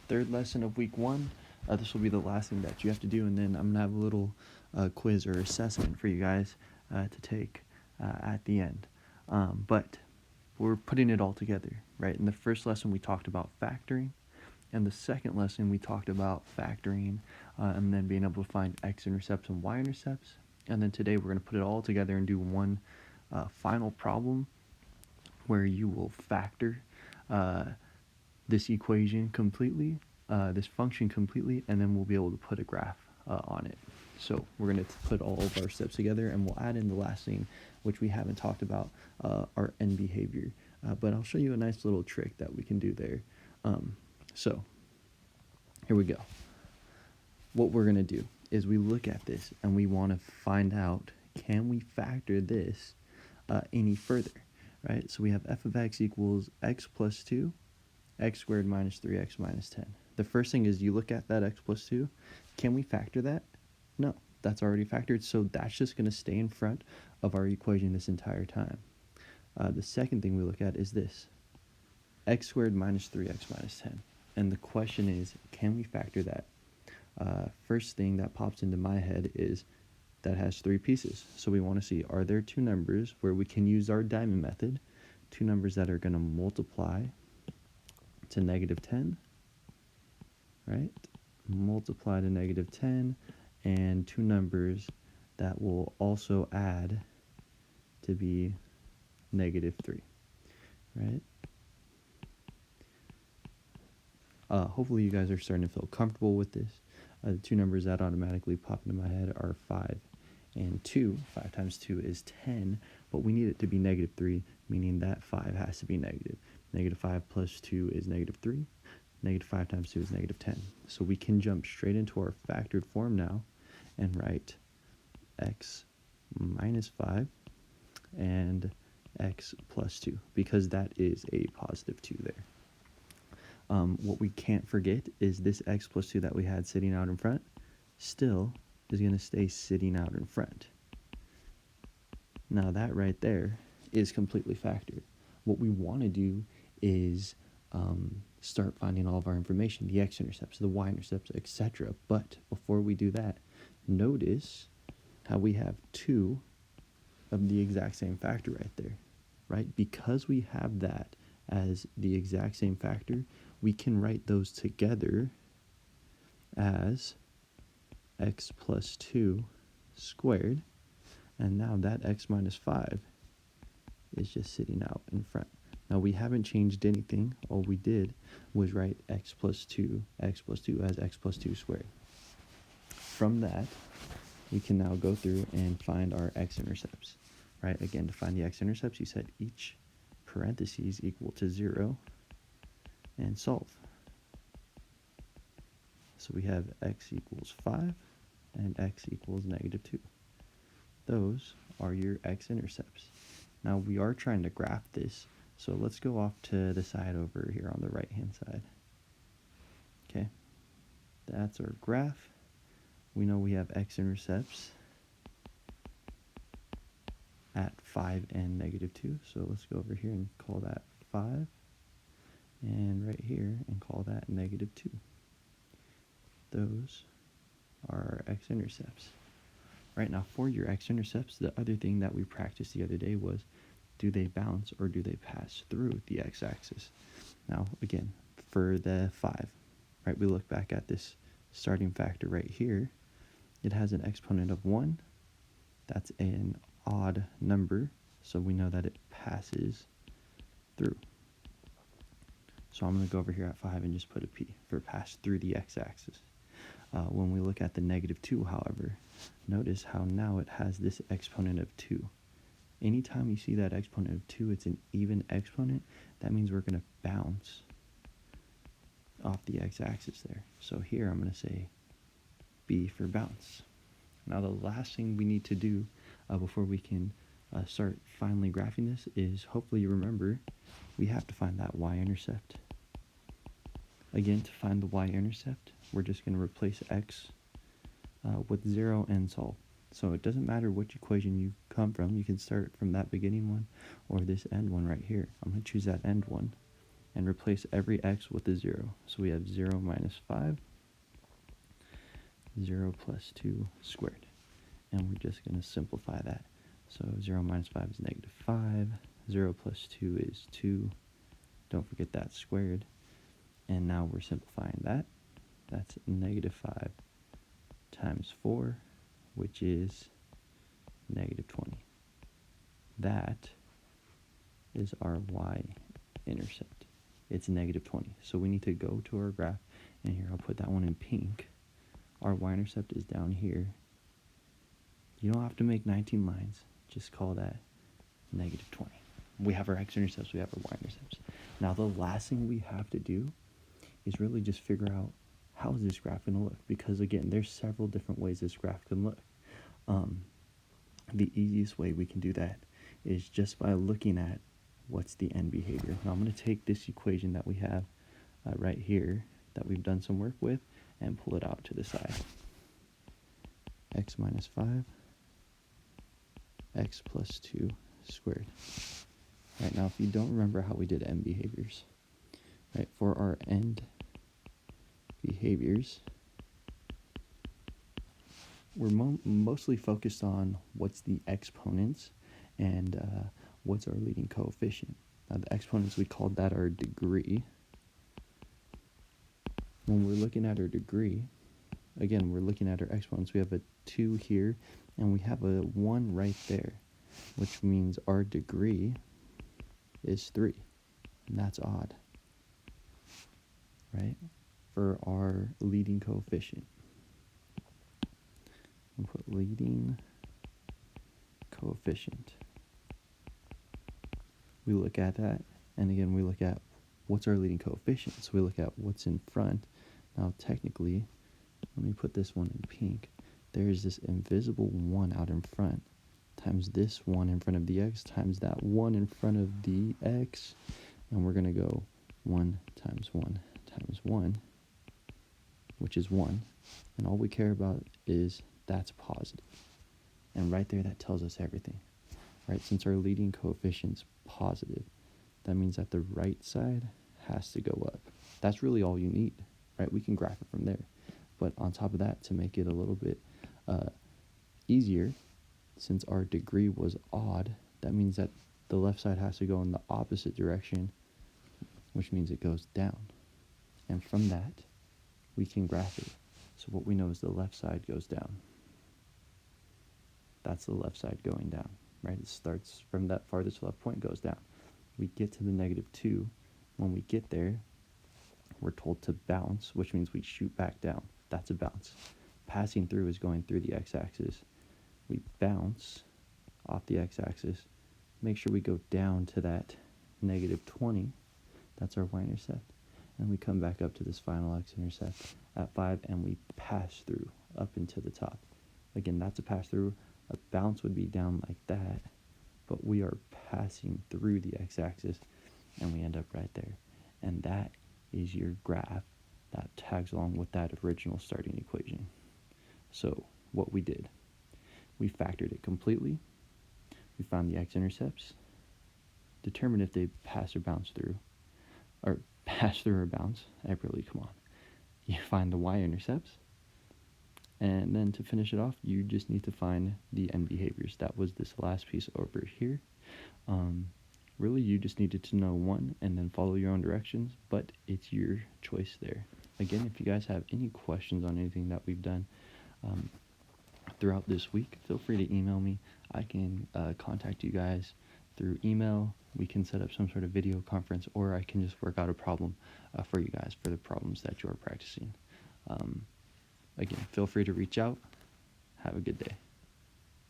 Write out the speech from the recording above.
third lesson of week 1. This will be the last thing that you have to do, and then I'm going to have a little quiz or assessment for you guys to take at the end. But we're putting it all together, right? In the first lesson, we talked about factoring. And the second lesson, we talked about factoring and then being able to find x-intercepts and y-intercepts. And then today, we're going to put it all together and do one final problem where you will factor this equation completely, this function completely, and then we'll be able to put a graph on it. So we're going to put all of our steps together, and we'll add in the last thing, which we haven't talked about, our end behavior. But I'll show you a nice little trick that we can do there. So here we go. What we're going to do is we look at this, and we want to find out, can we factor this any further, right? So we have f of x equals x plus 2, x squared minus 3x minus 10. The first thing is you look at that x plus 2. Can we factor that? No, that's already factored, so that's just going to stay in front of our equation this entire time. The second thing we look at is this, x squared minus 3x minus 10. And the question is, can we factor that? First thing that pops into my head is that has 3 pieces. So we want to see, are there 2 numbers where we can use our diamond method, 2 numbers that are going to multiply to negative 10, right? Multiply to negative 10, and 2 numbers that will also add to be negative 3, right? Hopefully you guys are starting to feel comfortable with this. The 2 numbers that automatically pop into my head are 5 and 2. 5 times 2 is 10, but we need it to be negative 3, meaning that 5 has to be negative. Negative 5 plus 2 is negative 3. Negative 5 times 2 is negative 10. So we can jump straight into our factored form now and write x minus 5 and x plus 2, because that is a positive 2 there. What we can't forget is this x plus 2 that we had sitting out in front still is going to stay sitting out in front. Now that right there is completely factored. What we want to do is start finding all of our information, the x-intercepts, the y-intercepts, etc. But before we do that, notice how we have 2 of the exact same factor right there, right? Because we have that as the exact same factor, we can write those together as x plus 2 squared, and now that x minus 5 is just sitting out in front. Now we haven't changed anything. All we did was write x plus 2 as x plus 2 squared. From that, we can now go through and find our x-intercepts, right? Again, to find the x-intercepts, you set each parentheses equal to 0 and solve. So we have x equals 5 and x equals negative 2. Those are your x-intercepts. Now we are trying to graph this, so let's go off to the side over here on the right hand side. Okay, that's our graph. We know we have x-intercepts at 5 and negative 2, so let's go over here and call that 5, and right here and call that negative 2. Those are our x-intercepts. Right now, for your x-intercepts, the other thing that we practiced the other day was, do they bounce or do they pass through the x-axis? Now, again, for the 5, right, we look back at this starting factor right here. It has an exponent of 1. That's an odd number, so we know that it passes through. So I'm going to go over here at 5 and just put a P for pass through the x-axis. When we look at the negative 2, however, notice how now it has this exponent of 2. Anytime you see that exponent of 2, it's an even exponent. That means we're going to bounce off the x-axis there. So here I'm going to say B for bounce. Now the last thing we need to do before we can start finally graphing this is, hopefully you remember, we have to find that y-intercept. Again, to find the y-intercept, we're just going to replace x with 0 and solve. So it doesn't matter which equation you come from. You can start from that beginning one or this end one right here. I'm going to choose that end one. and replace every x with a 0. So we have 0 minus 5, 0 plus 2 squared. And we're just going to simplify that. So 0 minus 5 is negative 5, 0 plus 2 is 2, don't forget that squared. And now we're simplifying that. That's negative 5 times 4, which is negative 20. That is our y-intercept. It's negative 20. So we need to go to our graph, and here I'll put that one in pink. Our y-intercept is down here. You don't have to make 19 lines. Just call that negative 20. We have our x-intercepts, we have our y-intercepts. Now the last thing we have to do is really just figure out how is this graph going to look, because again, there's several different ways this graph can look. The easiest way we can do that is just by looking at what's the end behavior. Now I'm going to take this equation that we have right here that we've done some work with and pull it out to the side. X minus 5, x plus 2 squared. Right, now if you don't remember how we did end behaviors, right, for our end behaviors, we're mostly focused on what's the exponents and what's our leading coefficient. Now the exponents, we called that our degree. When we're looking at our degree, again, we're looking at our exponents. We have a 2 here, and we have a 1 right there, which means our degree is 3, and that's odd, right, for our leading coefficient. We'll put leading coefficient. We look at that, and again, we look at what's our leading coefficient. So we look at what's in front. Now, technically, let me put this one in pink. There's this invisible 1 out in front, times this 1 in front of the x, times that 1 in front of the x, and we're going to go 1 times 1 times 1, which is 1, and all we care about is that's positive. And right there, that tells us everything, right? Since our leading coefficient's positive, that means that the right side has to go up. That's really all you need, right? We can graph it from there. But on top of that, to make it a little bit easier, since our degree was odd, that means that the left side has to go in the opposite direction, which means it goes down. And from that, we can graph it. So what we know is the left side goes down. That's the left side going down, right? It starts from that farthest left point, goes down. We get to the negative 2. When we get there, we're told to bounce, which means we shoot back down. That's a bounce. Passing through is going through the x-axis. We bounce off the x-axis, make sure we go down to that negative 20. That's our y-intercept. And we come back up to this final x-intercept at 5, and we pass through up into the top. Again, that's a pass through. A bounce would be down like that, but we are passing through the x-axis, and we end up right there. And that is your graph that tags along with that original starting equation. So what we did, we factored it completely. We found the x-intercepts, determined if they pass or bounce through, or pass through or bounce. Come on. You find the y-intercepts, and then to finish it off, you just need to find the end behaviors. That was this last piece over here. Really, you just needed to know one and then follow your own directions, but it's your choice there. Again, if you guys have any questions on anything that we've done throughout this week, feel free to email me. I can contact you guys through email. We can set up some sort of video conference, or I can just work out a problem for you guys for the problems that you're practicing. Again, feel free to reach out. Have a good day.